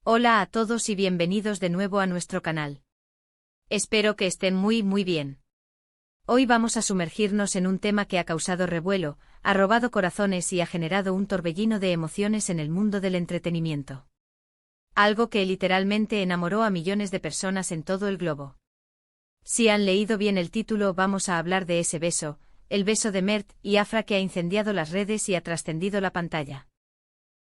Hola a todos y bienvenidos de nuevo a nuestro canal. Espero que estén muy bien. Hoy vamos a sumergirnos en un tema que ha causado revuelo, ha robado corazones y ha generado un torbellino de emociones en el mundo del entretenimiento. Algo que literalmente enamoró a millones de personas en todo el globo. Si han leído bien el título, vamos a hablar de ese beso, el beso de Mert y Afra que ha incendiado las redes y ha trascendido la pantalla.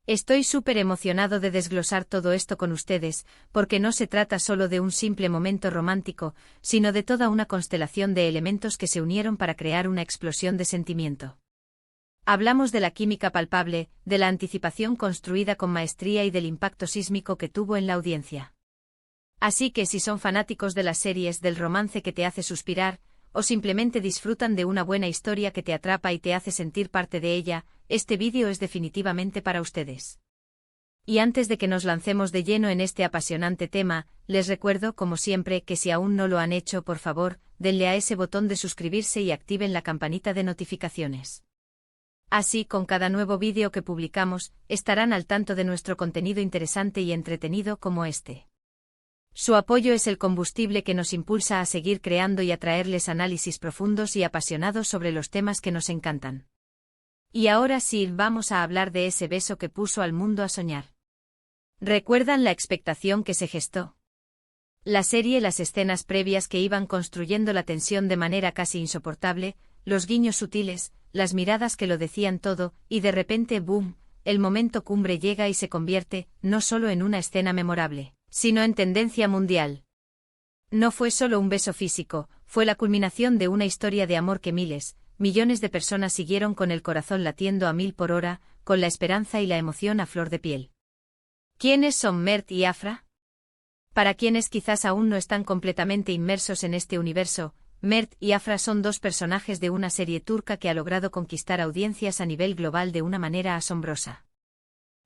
Estoy súper emocionado de desglosar todo esto con ustedes, porque no se trata solo de un simple momento romántico, sino de toda una constelación de elementos que se unieron para crear una explosión de sentimiento. Hablamos de la química palpable, de la anticipación construida con maestría y del impacto sísmico que tuvo en la audiencia. Así que si son fanáticos de las series del romance que te hace suspirar, o simplemente disfrutan de una buena historia que te atrapa y te hace sentir parte de ella, este vídeo es definitivamente para ustedes. Y antes de que nos lancemos de lleno en este apasionante tema, les recuerdo, como siempre, que si aún no lo han hecho, por favor, denle a ese botón de suscribirse y activen la campanita de notificaciones. Así, con cada nuevo vídeo que publicamos, estarán al tanto de nuestro contenido interesante y entretenido como este. Su apoyo es el combustible que nos impulsa a seguir creando y a traerles análisis profundos y apasionados sobre los temas que nos encantan. Y ahora sí, vamos a hablar de ese beso que puso al mundo a soñar. ¿Recuerdan la expectación que se gestó? La serie, las escenas previas que iban construyendo la tensión de manera casi insoportable, los guiños sutiles, las miradas que lo decían todo, y de repente, ¡boom!, el momento cumbre llega y se convierte, no solo en una escena memorable, sino en tendencia mundial. No fue solo un beso físico, fue la culminación de una historia de amor que millones de personas siguieron con el corazón latiendo a 1000 por hora, con la esperanza y la emoción a flor de piel. ¿Quiénes son Mert y Afra? Para quienes quizás aún no están completamente inmersos en este universo, Mert y Afra son dos personajes de una serie turca que ha logrado conquistar audiencias a nivel global de una manera asombrosa.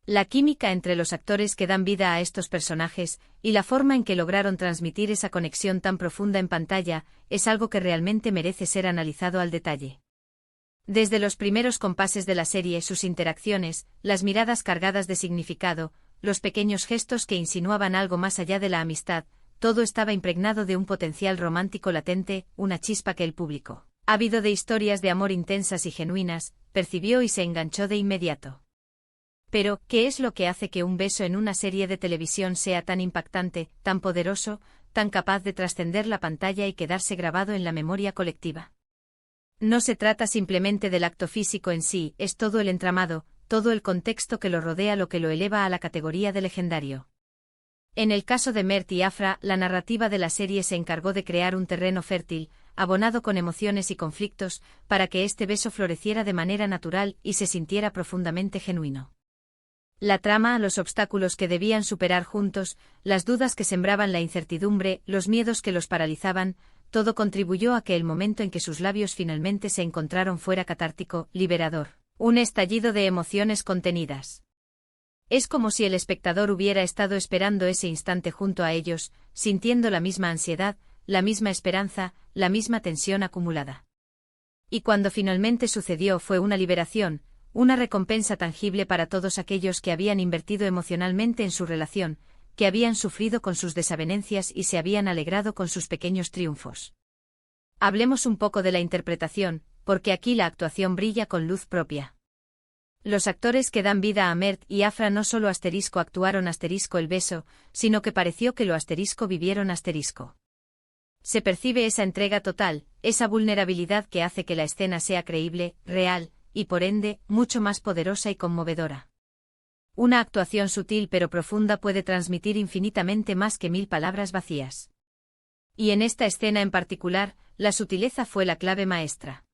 La química entre los actores que dan vida a estos personajes, y la forma en que lograron transmitir esa conexión tan profunda en pantalla, es algo que realmente merece ser analizado al detalle. Desde los primeros compases de la serie, sus interacciones, las miradas cargadas de significado, los pequeños gestos que insinuaban algo más allá de la amistad, todo estaba impregnado de un potencial romántico latente, una chispa que el público, ávido de historias de amor intensas y genuinas, percibió y se enganchó de inmediato. Pero, ¿qué es lo que hace que un beso en una serie de televisión sea tan impactante, tan poderoso, tan capaz de trascender la pantalla y quedarse grabado en la memoria colectiva? No se trata simplemente del acto físico en sí, es todo el entramado, todo el contexto que lo rodea lo que lo eleva a la categoría de legendario. En el caso de Mert y Afra, la narrativa de la serie se encargó de crear un terreno fértil, abonado con emociones y conflictos, para que este beso floreciera de manera natural y se sintiera profundamente genuino. La trama, los obstáculos que debían superar juntos, las dudas que sembraban la incertidumbre, los miedos que los paralizaban, todo contribuyó a que el momento en que sus labios finalmente se encontraron fuera catártico, liberador, un estallido de emociones contenidas. Es como si el espectador hubiera estado esperando ese instante junto a ellos, sintiendo la misma ansiedad, la misma esperanza, la misma tensión acumulada. Y cuando finalmente sucedió fue una liberación, una recompensa tangible para todos aquellos que habían invertido emocionalmente en su relación, que habían sufrido con sus desavenencias y se habían alegrado con sus pequeños triunfos. Hablemos un poco de la interpretación, porque aquí la actuación brilla con luz propia. Los actores que dan vida a Mert y Afra no solo actuaron el beso, sino que pareció que lo vivieron . Se percibe esa entrega total, esa vulnerabilidad que hace que la escena sea creíble, real, y por ende, mucho más poderosa y conmovedora. Una actuación sutil pero profunda puede transmitir infinitamente más que 1000 palabras vacías. Y en esta escena en particular, la sutileza fue la clave maestra.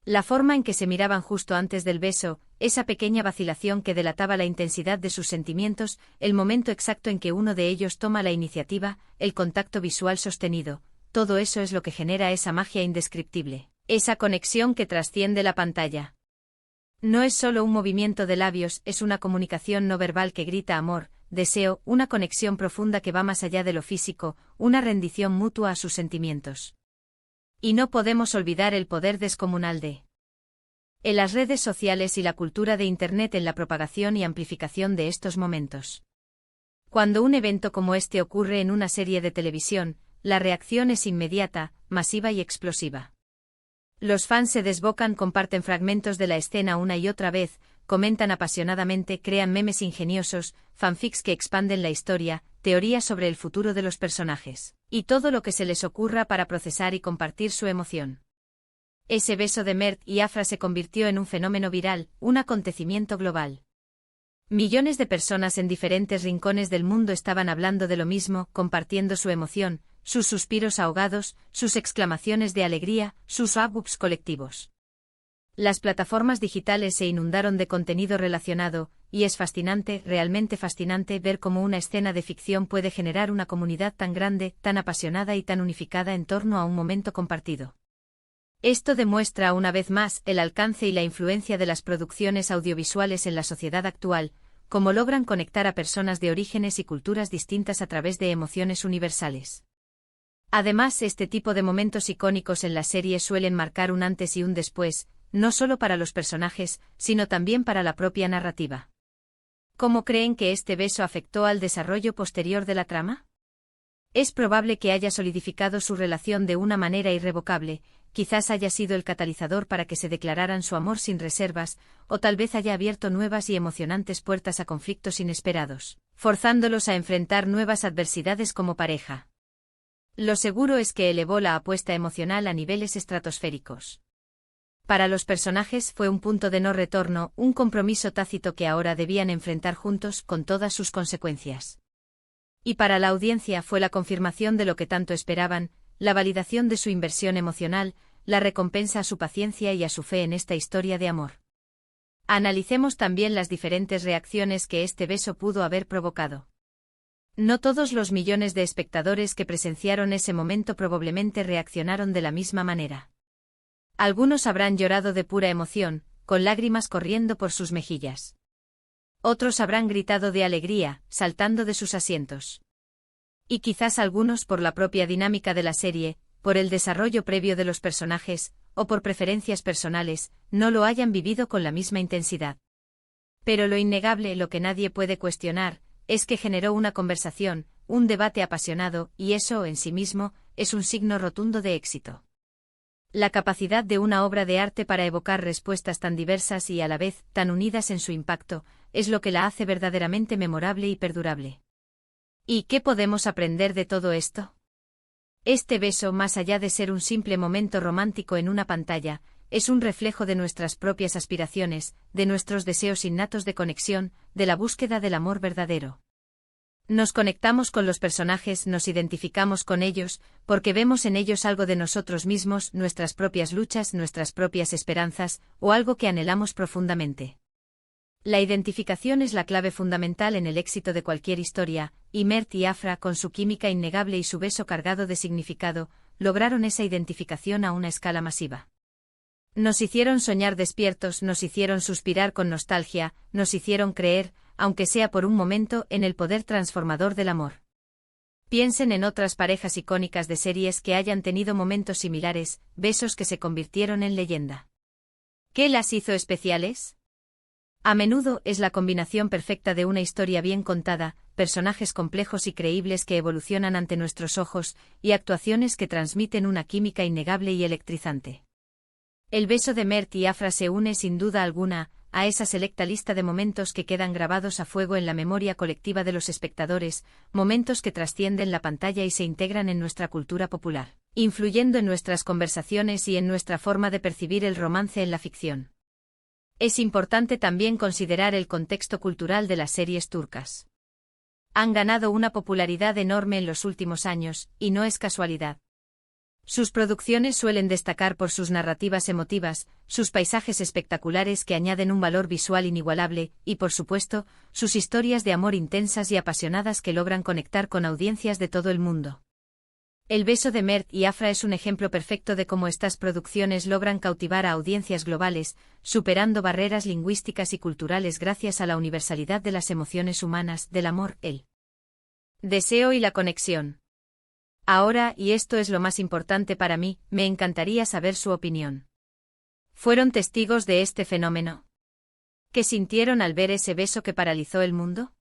La forma en que se miraban justo antes del beso, esa pequeña vacilación que delataba la intensidad de sus sentimientos, el momento exacto en que uno de ellos toma la iniciativa, el contacto visual sostenido, todo eso es lo que genera esa magia indescriptible, esa conexión que trasciende la pantalla. No es solo un movimiento de labios, es una comunicación no verbal que grita amor, deseo, una conexión profunda que va más allá de lo físico, una rendición mutua a sus sentimientos. Y no podemos olvidar el poder descomunal de en las redes sociales y la cultura de Internet en la propagación y amplificación de estos momentos. Cuando un evento como este ocurre en una serie de televisión, la reacción es inmediata, masiva y explosiva. Los fans se desbocan, comparten fragmentos de la escena una y otra vez, comentan apasionadamente, crean memes ingeniosos, fanfics que expanden la historia, teorías sobre el futuro de los personajes, y todo lo que se les ocurra para procesar y compartir su emoción. Ese beso de Mert y Afra se convirtió en un fenómeno viral, un acontecimiento global. Millones de personas en diferentes rincones del mundo estaban hablando de lo mismo, compartiendo su emoción, sus suspiros ahogados, sus exclamaciones de alegría, sus agups colectivos. Las plataformas digitales se inundaron de contenido relacionado, y es fascinante, realmente fascinante ver cómo una escena de ficción puede generar una comunidad tan grande, tan apasionada y tan unificada en torno a un momento compartido. Esto demuestra una vez más el alcance y la influencia de las producciones audiovisuales en la sociedad actual, cómo logran conectar a personas de orígenes y culturas distintas a través de emociones universales. Además, este tipo de momentos icónicos en la serie suelen marcar un antes y un después, no solo para los personajes, sino también para la propia narrativa. ¿Cómo creen que este beso afectó al desarrollo posterior de la trama? Es probable que haya solidificado su relación de una manera irrevocable, quizás haya sido el catalizador para que se declararan su amor sin reservas, o tal vez haya abierto nuevas y emocionantes puertas a conflictos inesperados, forzándolos a enfrentar nuevas adversidades como pareja. Lo seguro es que elevó la apuesta emocional a niveles estratosféricos. Para los personajes fue un punto de no retorno, un compromiso tácito que ahora debían enfrentar juntos con todas sus consecuencias. Y para la audiencia fue la confirmación de lo que tanto esperaban, la validación de su inversión emocional, la recompensa a su paciencia y a su fe en esta historia de amor. Analicemos también las diferentes reacciones que este beso pudo haber provocado. No todos los millones de espectadores que presenciaron ese momento probablemente reaccionaron de la misma manera. Algunos habrán llorado de pura emoción, con lágrimas corriendo por sus mejillas. Otros habrán gritado de alegría, saltando de sus asientos. Y quizás algunos por la propia dinámica de la serie, por el desarrollo previo de los personajes, o por preferencias personales, no lo hayan vivido con la misma intensidad. Pero lo innegable, lo que nadie puede cuestionar, es que generó una conversación, un debate apasionado, y eso, en sí mismo, es un signo rotundo de éxito. La capacidad de una obra de arte para evocar respuestas tan diversas y a la vez tan unidas en su impacto, es lo que la hace verdaderamente memorable y perdurable. ¿Y qué podemos aprender de todo esto? Este beso, más allá de ser un simple momento romántico en una pantalla, es un reflejo de nuestras propias aspiraciones, de nuestros deseos innatos de conexión, de la búsqueda del amor verdadero. Nos conectamos con los personajes, nos identificamos con ellos, porque vemos en ellos algo de nosotros mismos, nuestras propias luchas, nuestras propias esperanzas, o algo que anhelamos profundamente. La identificación es la clave fundamental en el éxito de cualquier historia, y Mert y Afra, con su química innegable y su beso cargado de significado, lograron esa identificación a una escala masiva. Nos hicieron soñar despiertos, nos hicieron suspirar con nostalgia, nos hicieron creer, aunque sea por un momento, en el poder transformador del amor. Piensen en otras parejas icónicas de series que hayan tenido momentos similares, besos que se convirtieron en leyenda. ¿Qué las hizo especiales? A menudo es la combinación perfecta de una historia bien contada, personajes complejos y creíbles que evolucionan ante nuestros ojos, y actuaciones que transmiten una química innegable y electrizante. El beso de Mert y Afra se une sin duda alguna a esa selecta lista de momentos que quedan grabados a fuego en la memoria colectiva de los espectadores, momentos que trascienden la pantalla y se integran en nuestra cultura popular, influyendo en nuestras conversaciones y en nuestra forma de percibir el romance en la ficción. Es importante también considerar el contexto cultural de las series turcas. Han ganado una popularidad enorme en los últimos años, y no es casualidad. Sus producciones suelen destacar por sus narrativas emotivas, sus paisajes espectaculares que añaden un valor visual inigualable, y por supuesto, sus historias de amor intensas y apasionadas que logran conectar con audiencias de todo el mundo. El beso de Mert y Afra es un ejemplo perfecto de cómo estas producciones logran cautivar a audiencias globales, superando barreras lingüísticas y culturales gracias a la universalidad de las emociones humanas, del amor, el deseo y la conexión. Ahora, y esto es lo más importante para mí, me encantaría saber su opinión. ¿Fueron testigos de este fenómeno? ¿Qué sintieron al ver ese beso que paralizó el mundo?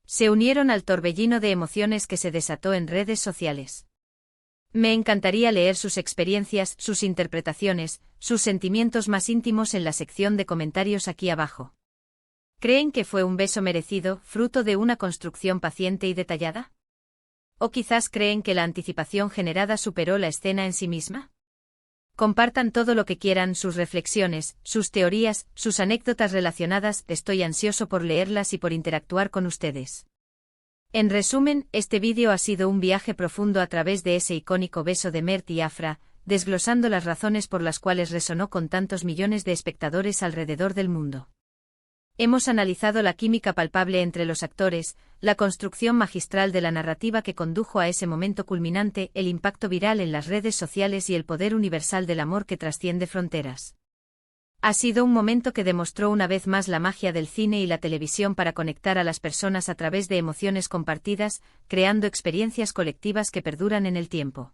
Se unieron al torbellino de emociones que se desató en redes sociales. Me encantaría leer sus experiencias, sus interpretaciones, sus sentimientos más íntimos en la sección de comentarios aquí abajo. ¿Creen que fue un beso merecido, fruto de una construcción paciente y detallada? ¿O quizás creen que la anticipación generada superó la escena en sí misma? Compartan todo lo que quieran, sus reflexiones, sus teorías, sus anécdotas relacionadas, estoy ansioso por leerlas y por interactuar con ustedes. En resumen, este vídeo ha sido un viaje profundo a través de ese icónico beso de Mert y Afra, desglosando las razones por las cuales resonó con tantos millones de espectadores alrededor del mundo. Hemos analizado la química palpable entre los actores, la construcción magistral de la narrativa que condujo a ese momento culminante, el impacto viral en las redes sociales y el poder universal del amor que trasciende fronteras. Ha sido un momento que demostró una vez más la magia del cine y la televisión para conectar a las personas a través de emociones compartidas, creando experiencias colectivas que perduran en el tiempo.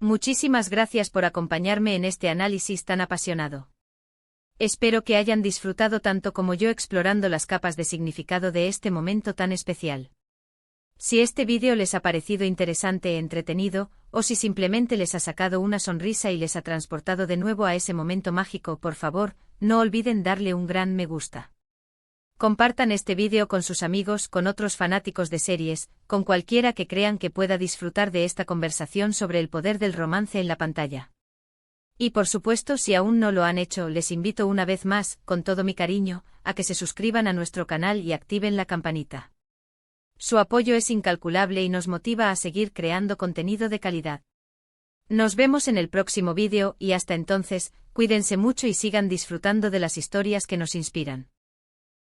Muchísimas gracias por acompañarme en este análisis tan apasionado. Espero que hayan disfrutado tanto como yo explorando las capas de significado de este momento tan especial. Si este vídeo les ha parecido interesante e entretenido, o si simplemente les ha sacado una sonrisa y les ha transportado de nuevo a ese momento mágico, por favor, no olviden darle un gran me gusta. Compartan este vídeo con sus amigos, con otros fanáticos de series, con cualquiera que crean que pueda disfrutar de esta conversación sobre el poder del romance en la pantalla. Y por supuesto, si aún no lo han hecho, les invito una vez más, con todo mi cariño, a que se suscriban a nuestro canal y activen la campanita. Su apoyo es incalculable y nos motiva a seguir creando contenido de calidad. Nos vemos en el próximo vídeo y hasta entonces, cuídense mucho y sigan disfrutando de las historias que nos inspiran.